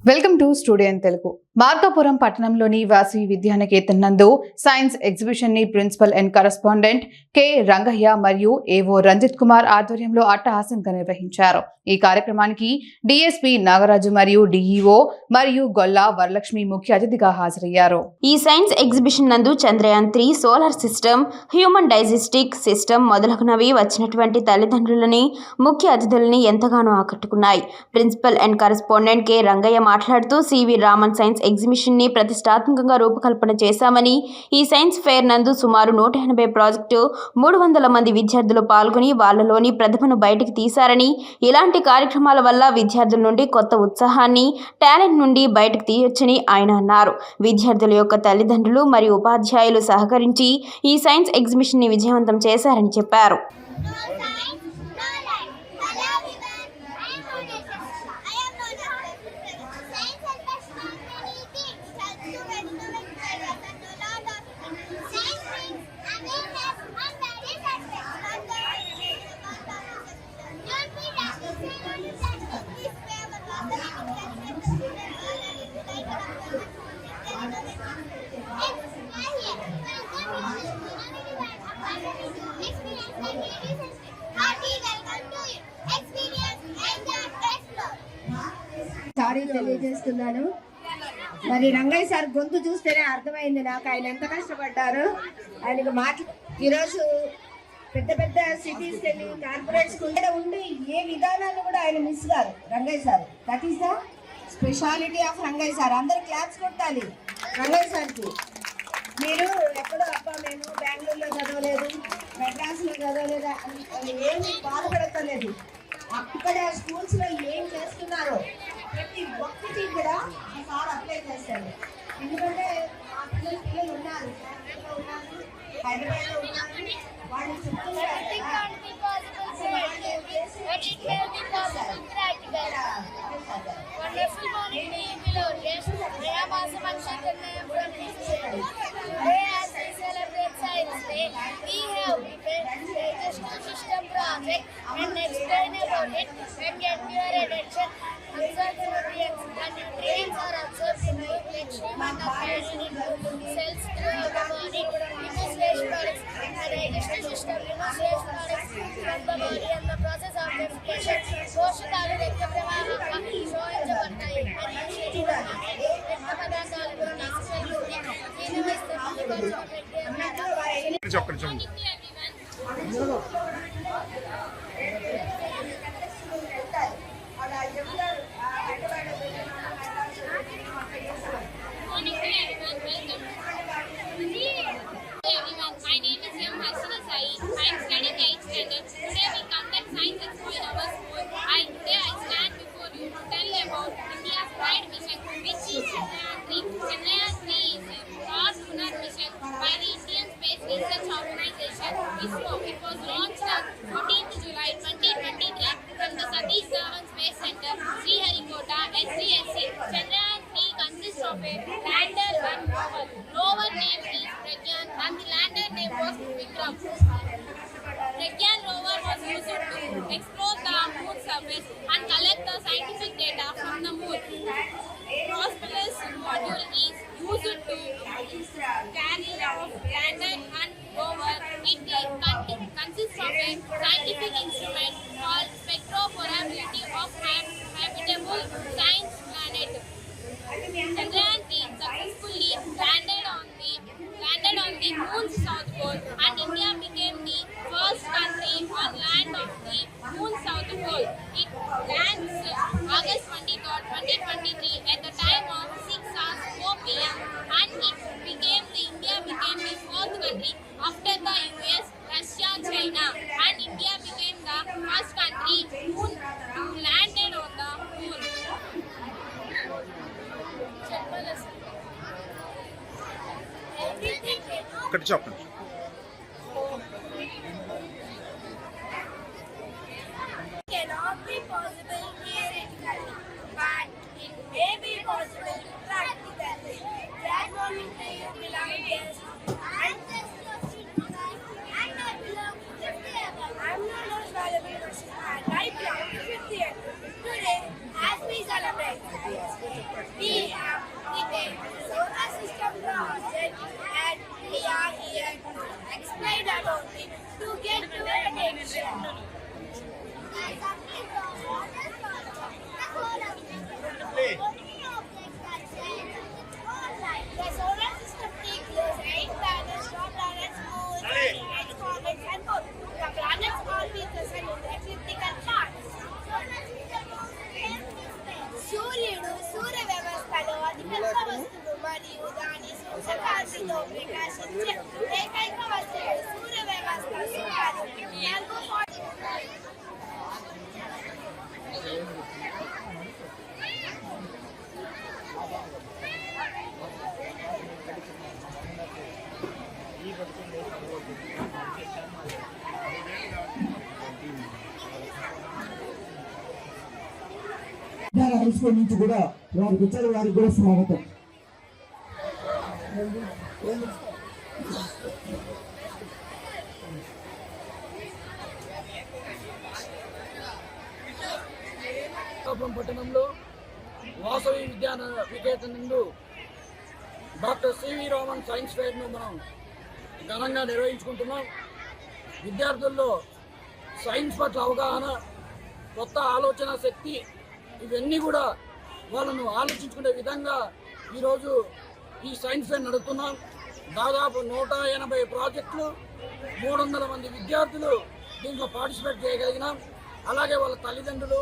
Welcome to studio in Telugu. Markapuram పట్టణంలోని వాసవి విద్యానికేతన్ నందు science exhibition ని principal and correspondent K Rangaiah మరియు ఏవో రంజిత్ కుమార్ ఆధ్వర్యంలో అట్టహాసంగా నిర్వహించారు. ఈ కార్యక్రమానికి డిఎస్పి నాగరాజు మరియు డిఈఓ మరియు గొల్లా వరలక్ష్మి ముఖ్య అతిథిగా హాజరయ్యారు. ఈ సైన్స్ ఎగ్జిబిషన్ నందు Chandrayaan 3 solar system, human digestive system మొదలగునవి వచ్చినటువంటి తల్లిదండ్రులని ముఖ్య అతిథులని ఎంతగానో ఆకట్టుకున్నాయి. Principal and correspondent K Rangaiah మాట్లాడుతూ సివి రామన్ సైన్స్ ఎగ్జిబిషన్ ని ప్రతిష్టాత్మకంగా రూపకల్పన చేశామని, ఈ సైన్స్ ఫెయిర్ నందు సుమారు 180 ప్రాజెక్టు 300 మంది విద్యార్థులు పాల్గొని వాళ్ళలోని ప్రతిభను బయటికి తీశారని, ఇలాంటి కార్యక్రమాల వల్ల విద్యార్థుల నుండి కొత్త ఉత్సాహాన్ని, టాలెంట్ నుండి బయటకు తీయొచ్చని ఆయన అన్నారు. విద్యార్థుల యొక్క తల్లిదండ్రులు మరియు ఉపాధ్యాయులు సహకరించి ఈ సైన్స్ ఎగ్జిబిషన్ ని విజయవంతం చేశారని చెప్పారు. సారీ తెలియజేస్తున్నాను. మరి రంగయ్య సార్ గొంతు చూస్తేనే అర్థమైంది నాకు ఆయన ఎంత కష్టపడ్డారు. ఆయనకు ఈరోజు పెద్ద పెద్ద సిటీస్కి వెళ్ళి కార్పొరేట్స్కి ఉండి ఏ విధానాన్ని కూడా ఆయన మిస్ గారు Rangaiah sir. That is the speciality of Rangaiah sir. అందరు క్లాప్స్ కొట్టాలి రంగయ్య సార్కి. మీరు ఎక్కడో అబ్బా మేము బెంగళూరులో చదవలేదు, మెడ్రాస్లో చదవలేదు అని ఏమి బాధపడతలేదు. అక్కడ స్కూల్స్లో ఏం చేస్తున్నారో ప్రతి ఒక్కటి కూడా సార్ అప్లై చేస్తారు. ఎందుకంటే మా పిల్లలు ఉన్నారు, హైదరాబాద్లో ఉన్నారు, వాళ్ళు చెప్తున్నారు and explain about it and get your attention. Observe the nutrients. The nutrients are absorbed into bloodstream and appears into cells through the body. Remove waste products. The digestive system removes waste products from the body and the process of defecation. పోషకాలు రక్త ప్రవాహంగా శోషించబడతాయి మరియు శరీరంలోని రక్త పదార్థాలను తీసుకెళ్తుంది. దీని My name is M. Harsana Sai. I am studying 8th standard. Today we conduct science expo in our school. Today I stand before you to tell about India's Pride mission, which is Chandrayaan 3. Chandrayaan 3 is a Mars lunar mission by the Indian Space Research Organization (ISRO). It was launched on 14th July 2023 from the Satish Dhawan Space Center, Sriharikota, SDSC. Chandrayaan 3 consists of a lander and rover. Rover name is Pragyan and the lander name was Vikram. Pragyan rover was used to explore the moon surface and collect the scientific data from the moon. Prosperous module is used to carry off lander and rover. It consists of a scientific instrument called spectrophotometry of habitable science planet. Chandrayaan 3 successfully landed on the moon's south pole, and India became the first country on land of the moon's south pole. It lands August 23rd, 2023 at the time of 6 hours 4 p.m. and India became the fourth country after the US, Russia, China, and India became the first country who landed on the moon. Cannot be possible theoretically, but it may be possible practically. That morning to you belong guest. I'm not as valuable person and I belong to 50th. Today, as we celebrate only to get to attention. The solar system takes 8 planets, 4 planets, moons, planets, comets, and more. The planets orbit the sun in elliptical paths. సూర్యుడు సూర్య వ్యవస్థలో అతిపెద్ద వస్తువు మరియు దాని సూర్యకాంతితో ప్రకాశించే ఏకైక వస్తువు. సూర్య వ్యవస్థ సుమారు హై స్కూల్ నుంచి కూడా వారికి వచ్చారు, వారికి కూడా స్వాగతం. పట్టణంలో వాసవి విద్యానికేతన్ నందు డాక్టర్ సివి రామన్ సైన్స్ ఫెయిర్ను మనం ఘనంగా నిర్వహించుకుంటున్నాం. విద్యార్థుల్లో సైన్స్ పట్ల అవగాహన, కొత్త ఆలోచన శక్తి, ఇవన్నీ కూడా వాళ్ళను ఆలోచించుకునే విధంగా ఈరోజు ఈ సైన్స్ ఫెయిర్ నడుపుతున్నాం. దాదాపు 180 ప్రాజెక్టులు, 300 మంది విద్యార్థులు దీంట్లో పార్టిసిపేట్ చేయగలిగినాం. అలాగే వాళ్ళ తల్లిదండ్రులు,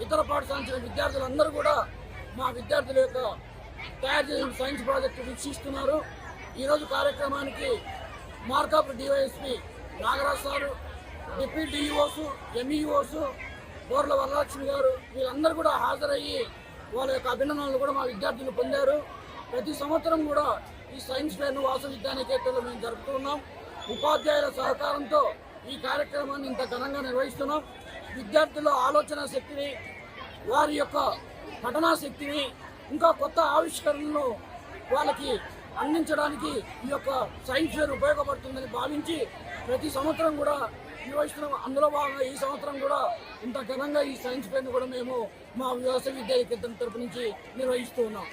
ఇతర పాఠశాల విద్యార్థులందరూ కూడా మా విద్యార్థుల యొక్క తయారు చేసిన సైన్స్ ప్రాజెక్టు వీక్షిస్తున్నారు. ఈరోజు కార్యక్రమానికి Markapuram DYSP Nagaraj sir, deputy DEOs, MEOs, Borla Varalakshmi గారు, వీళ్ళందరూ కూడా హాజరయ్యి వాళ్ళ యొక్క అభినందనలు కూడా మా విద్యార్థులు పొందారు. ప్రతి సంవత్సరం కూడా ఈ సైన్స్ ఫెయిర్ను వాసవి విద్యానికేతన్లో మేము జరుపుతున్నాం. ఉపాధ్యాయుల సహకారంతో ఈ కార్యక్రమాన్ని ఇంత ఘనంగా నిర్వహిస్తున్నాం. విద్యార్థుల ఆలోచన శక్తిని, వారి యొక్క పఠనా శక్తిని, ఇంకా కొత్త ఆవిష్కరణలను వాళ్ళకి అందించడానికి ఈ యొక్క సైన్స్ ఫెయిర్ ఉపయోగపడుతుందని భావించి ప్రతి సంవత్సరం కూడా నిర్వహిస్తున్నాం. అందులో భాగంగా ఈ సంవత్సరం కూడా ఇంత ఘనంగా ఈ సైన్స్ ఫెయిర్ను కూడా మేము మా వాసవి విద్యానికేతన్ తరపు నుంచి నిర్వహిస్తూ ఉన్నాం.